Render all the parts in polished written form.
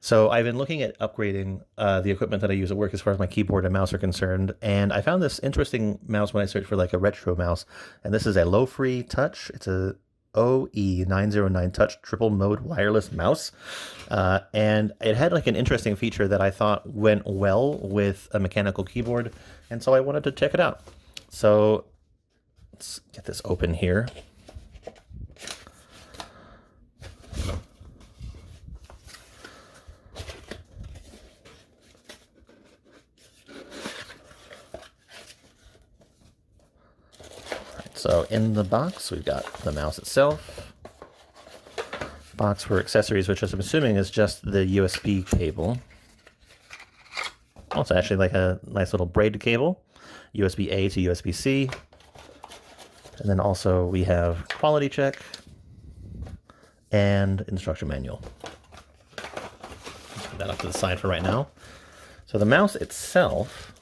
So I've been looking at upgrading the equipment that I use at work as far as my keyboard and mouse are concerned, and I found this interesting mouse when I searched for like a retro mouse, and this is a LOFREE Touch. It's a OE909 Touch triple mode wireless mouse, and it had like an interesting feature that I thought went well with a mechanical keyboard, and so I wanted to check it out. So let's get this open here. So in the box, we've got the mouse itself, box for accessories, which I'm assuming is just the USB cable. Also, actually like a nice little braided cable, USB-A to USB-C. And then also we have quality check and instruction manual. Let's put that off to the side for right now. So the mouse itself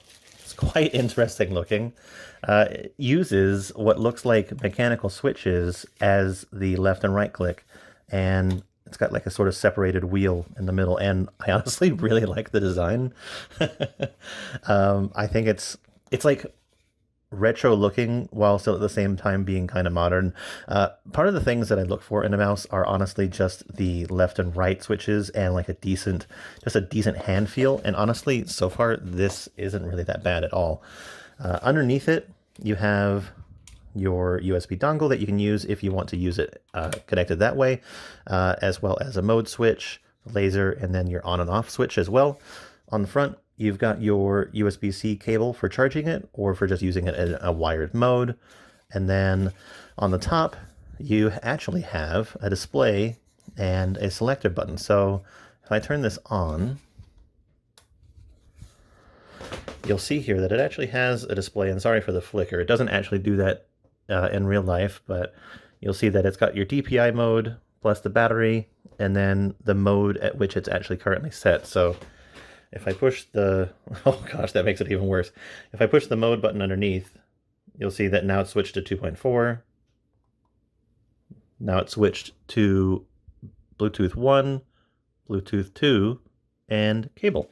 is quite interesting looking. It uses what looks like mechanical switches as the left and right click, and it's got like a sort of separated wheel in the middle, and I honestly really like the design. I think it's like retro looking while still at the same time being kind of modern. Part of the things that I look for in a mouse are honestly just the left and right switches and like a decent hand feel, and honestly so far this isn't really that bad at all. Underneath it, you have your USB dongle that you can use if you want to use it connected that way, as well as a mode switch, laser, and then your on and off switch as well. On the front, you've got your USB-C cable for charging it or for just using it in a wired mode. And then on the top, you actually have a display and a selector button. So if I turn this on, you'll see here that it actually has a display, and sorry for the flicker, it doesn't actually do that in real life, but you'll see that it's got your DPI mode plus the battery and then the mode at which it's actually currently set. So if I push the, oh gosh, that makes it even worse. If I push the mode button underneath, you'll see that now it's switched to 2.4. Now it's switched to Bluetooth 1, Bluetooth 2, and cable.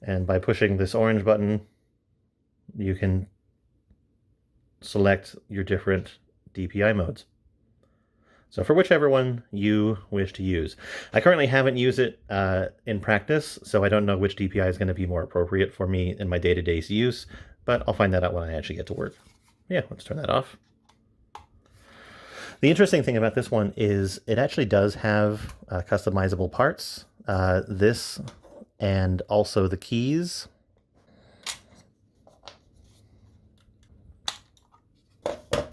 And by pushing this orange button, you can select your different DPI modes. So for whichever one you wish to use. I currently haven't used it in practice, so I don't know which DPI is going to be more appropriate for me in my day-to-day use, but I'll find that out when I actually get to work. Yeah, let's turn that off. The interesting thing about this one is it actually does have customizable parts. This and also the keys.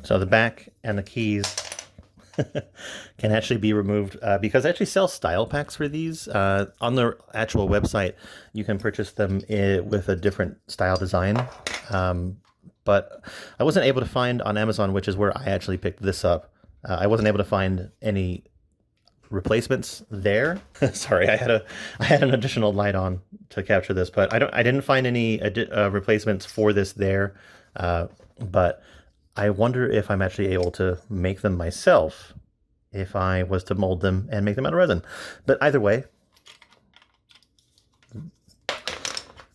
So the back and the keys can actually be removed because I actually sell style packs for these. On the actual website, you can purchase them with a different style design. But I wasn't able to find on Amazon, which is where I actually picked this up. I wasn't able to find any replacements there. Sorry, I had an additional light on to capture this, but I didn't find any replacements for this there. But I wonder if I'm actually able to make them myself if I was to mold them and make them out of resin. But either way,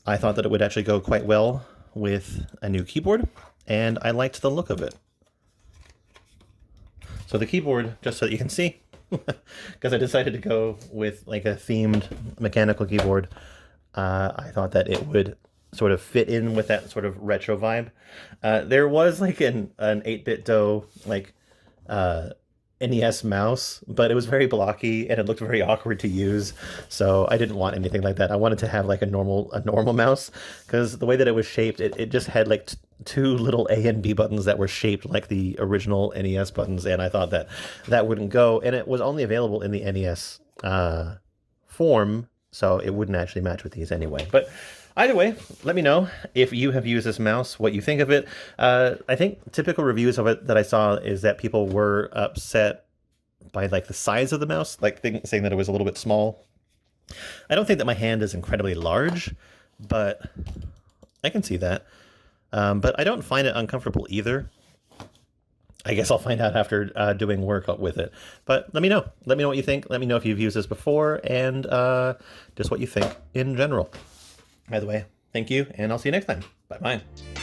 I thought that it would actually go quite well with a new keyboard, and I liked the look of it. So the keyboard, just so that you can see, because I decided to go with like a themed mechanical keyboard, I thought that it would sort of fit in with that sort of retro vibe. There was like an 8BitDo like NES mouse, but it was very blocky and it looked very awkward to use, so I didn't want anything like that. I wanted to have like a normal mouse, because the way that it was shaped, it just had like two little A and B buttons that were shaped like the original NES buttons, and I thought that that wouldn't go, and it was only available in the NES form, so it wouldn't actually match with these anyway. But either way, let me know if you have used this mouse, what you think of it. I think typical reviews of it that I saw is that people were upset by like the size of the mouse, like saying that it was a little bit small. I don't think that my hand is incredibly large, but I can see that. But I don't find it uncomfortable either. I guess I'll find out after doing work with it. But let me know. Let me know what you think. Let me know if you've used this before, and just what you think in general. By the way, thank you, and I'll see you next time. Bye-bye.